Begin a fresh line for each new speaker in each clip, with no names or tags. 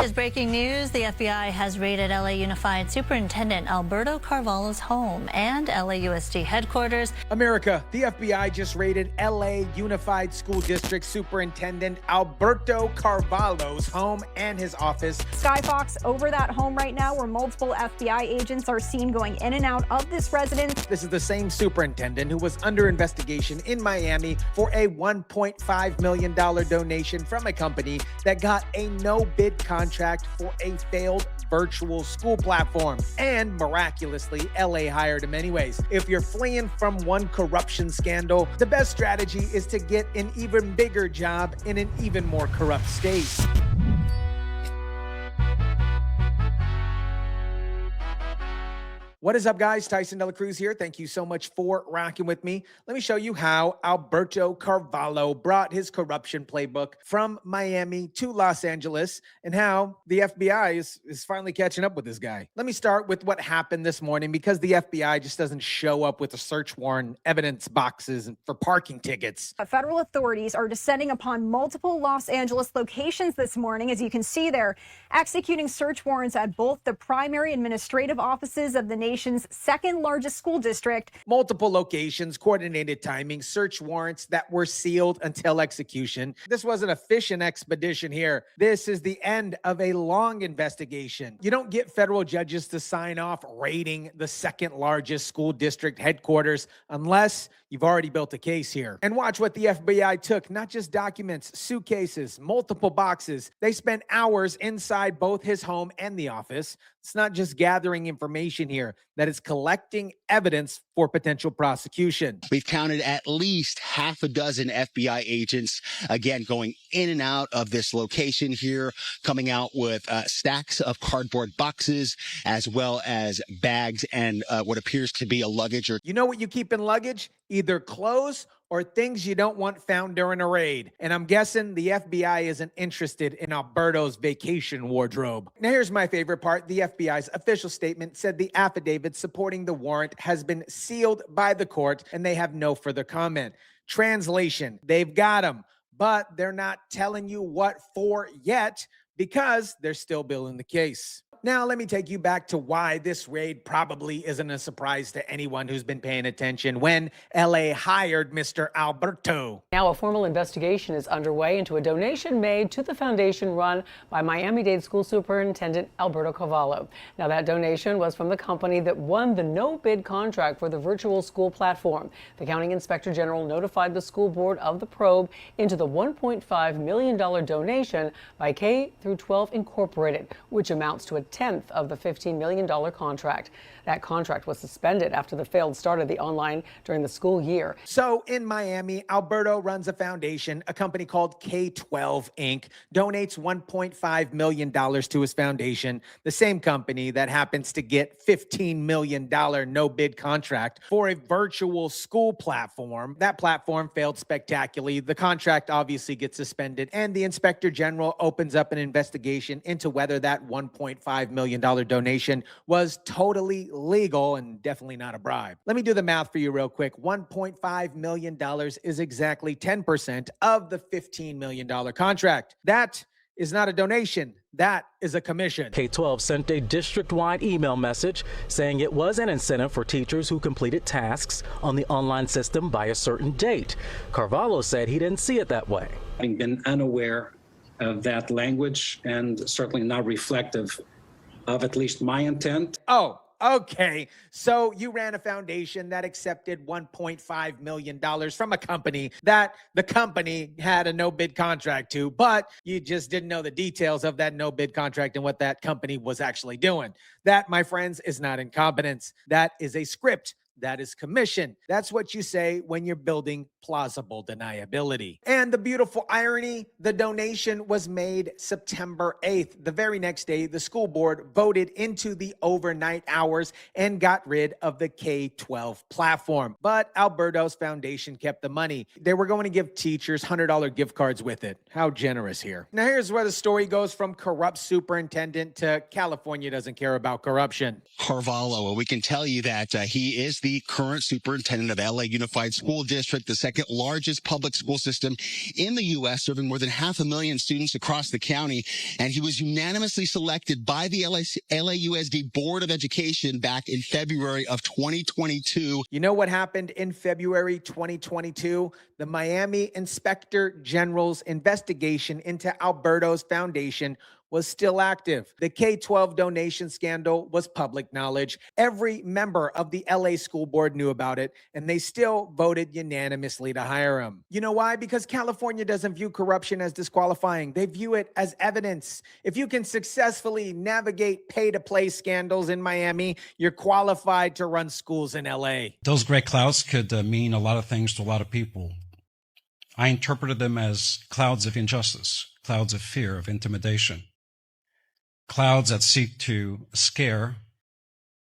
is breaking news. The FBI has raided LA Unified Superintendent Alberto Carvalho's home and LAUSD headquarters.
America, the FBI just raided LA Unified School District Superintendent Alberto Carvalho's home and his office.
Skyfox over that home right now, where multiple FBI agents are seen going in and out of this residence.
This is the same superintendent who was under investigation in Miami for a $1.5 million donation from a company that got a no-bid contract for a failed virtual school platform. And miraculously, LA hired him anyways. If you're fleeing from one corruption scandal, the best strategy is to get an even bigger job in an even more corrupt state. What is up, guys? Tyson DeLaCruz here. Thank you so much for rocking with me. Let me show you how Alberto Carvalho brought his corruption playbook from Miami to Los Angeles and how the FBI is finally catching up with this guy. Let me start with what happened this morning, because the FBI just doesn't show up with the search warrant evidence boxes for parking tickets.
Federal authorities are descending upon multiple Los Angeles locations this morning, as you can see there, executing search warrants at both the primary administrative offices of the nation's second largest school district.
Multiple locations, coordinated timing, search warrants that were sealed until execution. This wasn't a fishing expedition here. This is the end of a long investigation. You don't get federal judges to sign off raiding the second largest school district headquarters unless you've already built a case here. And watch what the FBI took. Not just documents, suitcases, multiple boxes. They spent hours inside both his home and the office. It's not just gathering information here, that is collecting evidence for potential prosecution.
We've counted at least half a dozen FBI agents, again, going in and out of this location here, coming out with stacks of cardboard boxes, as well as bags and what appears to be a luggage.
You know what you keep in luggage? Either clothes or things you don't want found during a raid. And I'm guessing the FBI isn't interested in Alberto's vacation wardrobe. Now here's my favorite part. The FBI's official statement said the affidavit supporting the warrant has been sealed by the court and they have no further comment. Translation, they've got him, but they're not telling you what for yet because they're still building the case. Now, let me take you back to why this raid probably isn't a surprise to anyone who's been paying attention when LA hired Mr. Alberto.
Now, a formal investigation is underway into a donation made to the foundation run by Miami-Dade School Superintendent Alberto Carvalho. Now, that donation was from the company that won the no-bid contract for the virtual school platform. The County Inspector General notified the school board of the probe into the $1.5 million donation by K-12 Incorporated, which amounts to a tenth of the $15 million contract. That contract was suspended after the failed start of the online during the school year.
So in Miami, Alberto runs a foundation. A company called K-12 Inc. donates $1.5 million to his foundation, the same company that happens to get $15 million no-bid contract for a virtual school platform. That platform failed spectacularly. The contract obviously gets suspended, and the Inspector General opens up an investigation into whether that $1.5 million donation was totally legal and definitely not a bribe. Let me do the math for you real quick. $1.5 million is exactly 10% of the $15 million contract. That is not a donation. That is a commission.
K-12 sent a district-wide email message saying it was an incentive for teachers who completed tasks on the online system by a certain date. Carvalho said he didn't see it that way.
Having been unaware of that language and certainly not reflective of at least my intent.
Oh, okay. So you ran a foundation that accepted $1.5 million from a company that the company had a no-bid contract to, but you just didn't know the details of that no-bid contract and what that company was actually doing. That, my friends, is not incompetence. That is a script. That is commission. That's what you say when you're building plausible deniability. And the beautiful irony, the donation was made September 8th. The very next day, the school board voted into the overnight hours and got rid of the K-12 platform. But Alberto's foundation kept the money. They were going to give teachers $100 gift cards with it. How generous here. Now here's where the story goes from corrupt superintendent to California doesn't care about corruption.
Carvalho, we can tell you that he is the the current superintendent of LA Unified School District, the second largest public school system in the U.S., serving more than 500,000 students across the county. And he was unanimously selected by the LAUSD Board of Education back in February of 2022.
You know what happened in February 2022? The Miami Inspector General's investigation into Alberto's foundation was still active. The K-12 donation scandal was public knowledge. Every member of the LA school board knew about it, and they still voted unanimously to hire him. You know why? Because California doesn't view corruption as disqualifying. They view it as evidence. If you can successfully navigate pay-to-play scandals in Miami, you're qualified to run schools in LA.
Those gray clouds could mean a lot of things to a lot of people. I interpreted them as clouds of injustice, clouds of fear, of intimidation. Clouds that seek to scare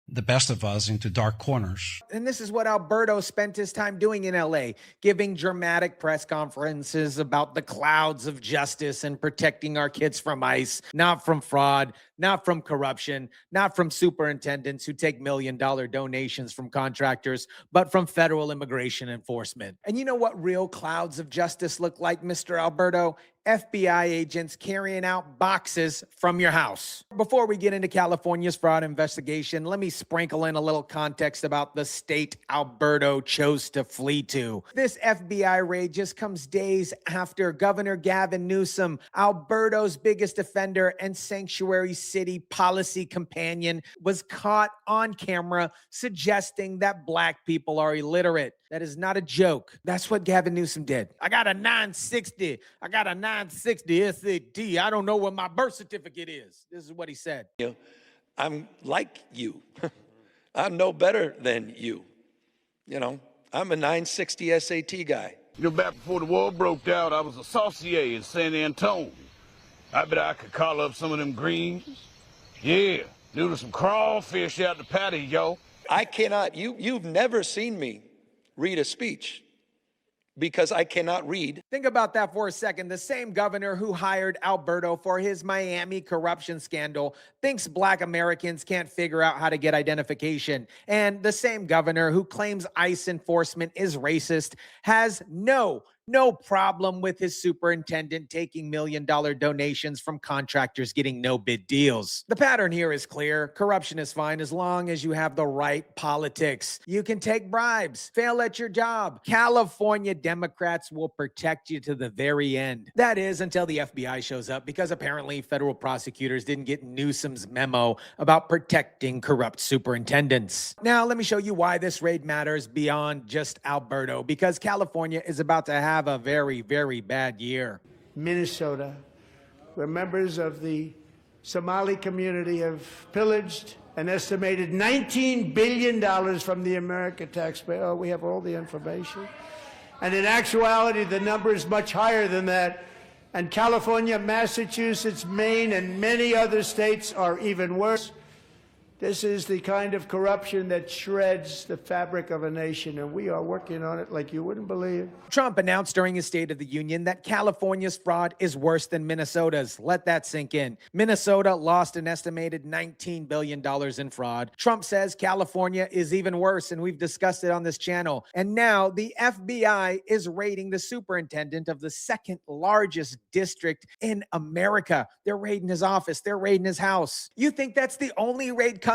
the best of us into dark corners.
And this is what Alberto spent his time doing in LA, giving dramatic press conferences about the clouds of justice and protecting our kids from ICE, not from fraud, not from corruption, not from superintendents who take million-dollar donations from contractors, but from federal immigration enforcement. And you know what real clouds of justice look like, Mr. Alberto? FBI agents carrying out boxes from your house. Before we get into California's fraud investigation, let me sprinkle in a little context about the state Alberto chose to flee to. This FBI raid just comes days after Governor Gavin Newsom, Alberto's biggest offender and sanctuary city policy companion, was caught on camera suggesting that Black people are illiterate. That is not a joke. That's what Gavin Newsom did. I got a 960. I got a 960 SAT. I don't know what my birth certificate is. This is what he said.
I'm like you. I'm no better than you. You know, I'm a 960 SAT guy.
You know, back before the war broke out, I was a saucier in San Antone. I bet I could call up some of them greens. Yeah, noodle some crawfish out the patio.
I cannot, you've never seen me read a speech because I cannot read.
Think about that for a second. The same governor who hired Alberto for his Miami corruption scandal thinks Black Americans can't figure out how to get identification. And the same governor who claims ICE enforcement is racist has no problem with his superintendent taking million-dollar donations from contractors getting no-bid deals. The pattern here is clear. Corruption is fine as long as you have the right politics. You can take bribes, fail at your job. California Democrats will protect you to the very end. That is, until the FBI shows up, because apparently federal prosecutors didn't get Newsom's memo about protecting corrupt superintendents. Now, let me show you why this raid matters beyond just Alberto, because California is about to have a very, very bad year.
Minnesota, where members of the Somali community have pillaged an estimated $19 billion from the American taxpayer. Oh, we have all the information. And in actuality, the number is much higher than that. And California, Massachusetts, Maine, and many other states are even worse. This is the kind of corruption that shreds the fabric of a nation, and we are working on it like you wouldn't believe.
Trump announced during his State of the Union that California's fraud is worse than Minnesota's. Let that sink in. Minnesota lost an estimated $19 billion in fraud. Trump says California is even worse, and we've discussed it on this channel. And now the FBI is raiding the superintendent of the second largest district in America. They're raiding his office. They're raiding his house. You think that's the only raid coming?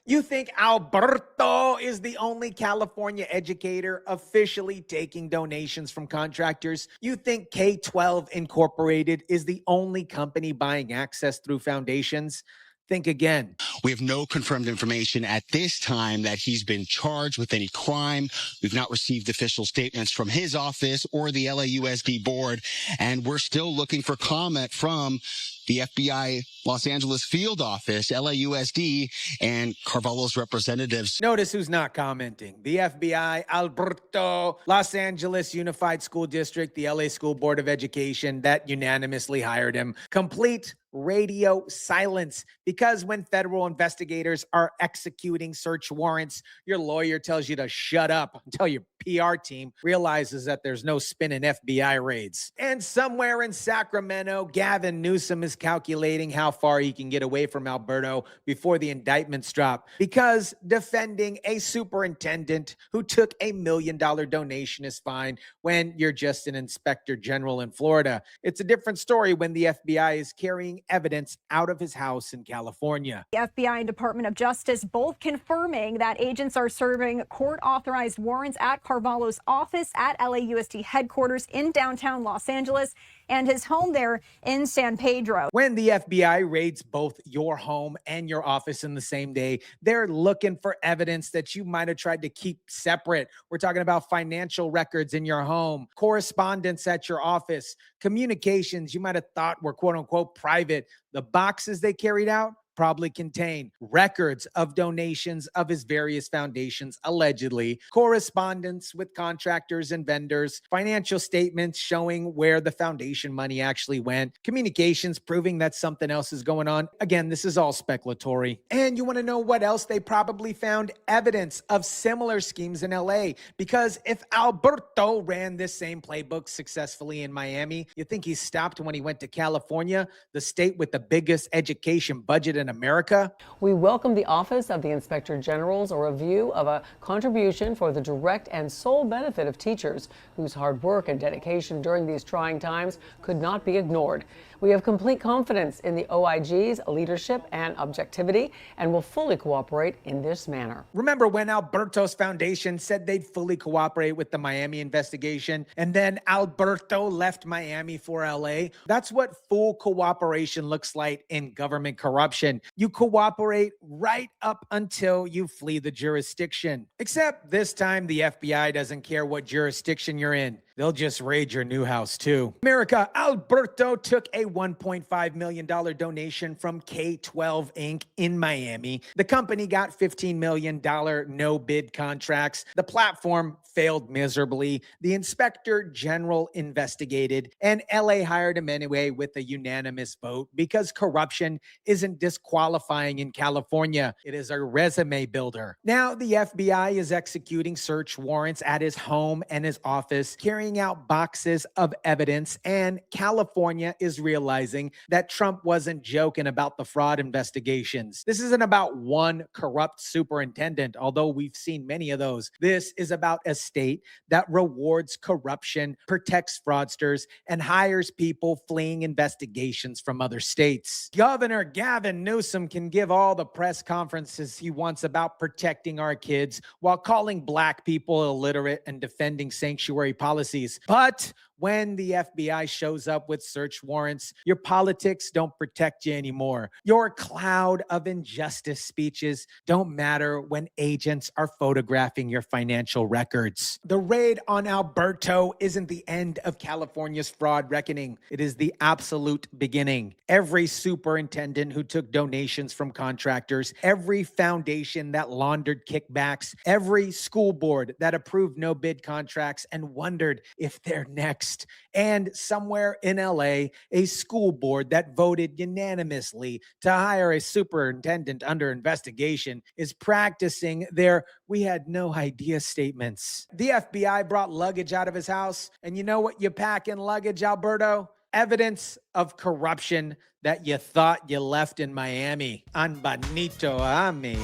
You think Alberto is the only California educator officially taking donations from contractors? You think K-12 Incorporated is the only company buying access through foundations? Think again.
We have no confirmed information at this time that he's been charged with any crime. We've not received official statements from his office or the LAUSD board, and we're still looking for comment from the FBI Los Angeles field office, LAUSD, and Carvalho's representatives.
Notice who's not commenting. The FBI, Alberto, Los Angeles Unified School District, the LA School Board of Education that unanimously hired him. Complete radio silence, because when federal investigators are executing search warrants, your lawyer tells you to shut up until your PR team realizes that there's no spin in FBI raids. And somewhere in Sacramento, Gavin Newsom is calculating how far he can get away from Alberto before the indictments drop. Because defending a superintendent who took $1 million donation is fine when you're just an inspector general in Florida. It's a different story when the FBI is carrying evidence out of his house in California.
The FBI and Department of Justice both confirming that agents are serving court-authorized warrants at Carvalho's office at LAUSD headquarters in downtown Los Angeles and his home there in San Pedro.
When the FBI raids both your home and your office in the same day, they're looking for evidence that you might have tried to keep separate. We're talking about financial records in your home, correspondence at your office, communications you might have thought were quote unquote private. The boxes they carried out probably contain records of donations of his various foundations, allegedly, correspondence with contractors and vendors, financial statements showing where the foundation money actually went, communications proving that something else is going on. Again, this is all speculatory. And you want to know what else? They probably found evidence of similar schemes in LA, because if Alberto ran this same playbook successfully in Miami, you think he stopped when he went to California, the state with the biggest education budget in America?
We welcome the Office of the Inspector General's review of a contribution for the direct and sole benefit of teachers whose hard work and dedication during these trying times could not be ignored. We have complete confidence in the OIG's leadership and objectivity and will fully cooperate in this manner.
Remember when Alberto's foundation said they'd fully cooperate with the Miami investigation, and then Alberto left Miami for LA? That's what full cooperation looks like in government corruption. You cooperate right up until you flee the jurisdiction. Except this time, the FBI doesn't care what jurisdiction you're in. They'll just raid your new house too. America, Alberto took a $1.5 million donation from K-12 Inc. in Miami. The company got $15 million no-bid contracts. The platform failed miserably. The inspector general investigated, and LA hired him anyway with a unanimous vote because corruption isn't disqualifying in California. It is a resume builder. Now the FBI is executing search warrants at his home and his office, carrying out boxes of evidence, and California is realizing that Trump wasn't joking about the fraud investigations. This isn't about one corrupt superintendent, although we've seen many of those. This is about a state that rewards corruption, protects fraudsters, and hires people fleeing investigations from other states. Governor Gavin Newsom can give all the press conferences he wants about protecting our kids while calling black people illiterate and defending sanctuary policies. But when the FBI shows up with search warrants, your politics don't protect you anymore. Your cloud of injustice speeches don't matter when agents are photographing your financial records. The raid on Alberto isn't the end of California's fraud reckoning. It is the absolute beginning. Every superintendent who took donations from contractors, every foundation that laundered kickbacks, every school board that approved no-bid contracts and wondered if they're next. And somewhere in LA, a school board that voted unanimously to hire a superintendent under investigation is practicing their "we had no idea" statements. The FBI brought luggage out of his house, and you know what you pack in luggage, Alberto? Evidence of corruption that you thought you left in Miami. An bonito, ami.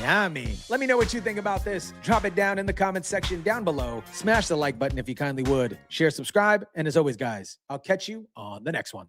Let me know what you think about this. Drop it down in the comments section down below. Smash the like button if you kindly would. Share, subscribe, and as always, guys, I'll catch you on the next one.